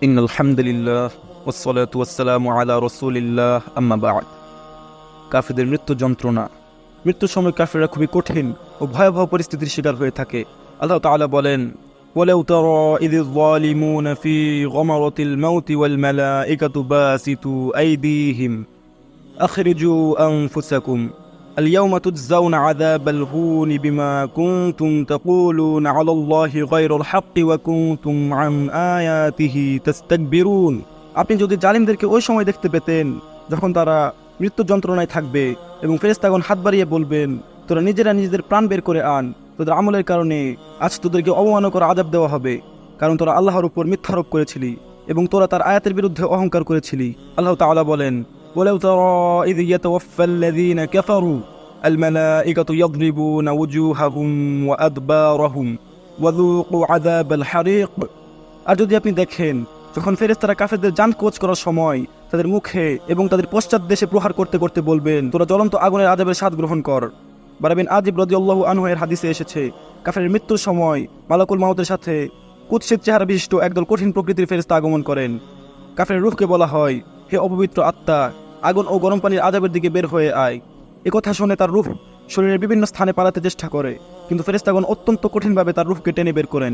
ইন্নাল হামদুলিল্লাহ ওয়াসসালাতু ওয়াসসালামু আলা রাসূলিল্লাহ আম্মা বা'দ। কাফিরদের মৃত্যু যন্ত্রণা। মৃত্যুর সময় কাফিররা খুবই কঠিন ও ভয়াবহ পরিস্থিতির শিকার হয়ে থাকে। আল্লাহ তাআলা বলেন, ওয়ালাউ তারা ইযিয যালিমুনা ফি গামারাতিল মাউতি ওয়াল মালাইকাতু বাসিতু আইদিহিম আখরিজু আনফুসাকুম اليوم تجزون عذاب الهون بما كنتم تقولون على الله غير الحق وكنتم عن آياته تستكبرون। আপনি যদি জালিমদেরকে ওই সময় দেখতে পেতেন যখন তারা মৃত্যু যন্ত্রণায় থাকবে এবং ফেরেশতাগণ হাত বাড়িয়ে বলবেন, তোরা নিজেরা নিজেদের প্রাণ বের করে আন, তোদের আমলের কারণে আজ তোদেরকে অবমাননা করা আযাব দেওয়া হবে, কারণ তোরা আল্লাহর উপর মিথ্যারোপ করেছিলি এবং তোরা তার আয়াতের বিরুদ্ধে অহংকার করেছিলি। আল্লাহ তাআলা বলেন, ولو ترى إذ يتوفى الذين كفروا الملائكة يضربون وجوههم وأدبارهم وذوقوا عذاب الحريق। আর যদি আপনি দেখেন যখন ফেরেশতারা কাফেরদের জান কোচ করার সময় তাদের মুখে এবং তাদের পশ্চাৎ দেশে প্রহার করতে করতে বলবেন, তোরা জ্বলন্ত আগুনের আযাবের স্বাদ গ্রহণ কর। বারা বিন আজিব রাদিয়াল্লাহু আনহু এর হাদিসে এসেছে, কাফেরের মৃত্যুর সময় মালাকুল মাউতের সাথে কুৎসিত চেহারা বিশিষ্ট একদল কঠিন প্রকৃতির ফেরেশতা আগমন করেন। কাফেরের রূহকে বলা হয়, হে অপবিত্র আত্মা, আগুন ও গরম পানির আযাবের দিকে বের হয়ে আয়। এ কথা শুনে তার রূহ শরীরের বিভিন্ন স্থানে পালাতে চেষ্টা করে, কিন্তু ফেরেশতাগণ অত্যন্ত কঠিনভাবে তার রূহকে টেনে বের করেন।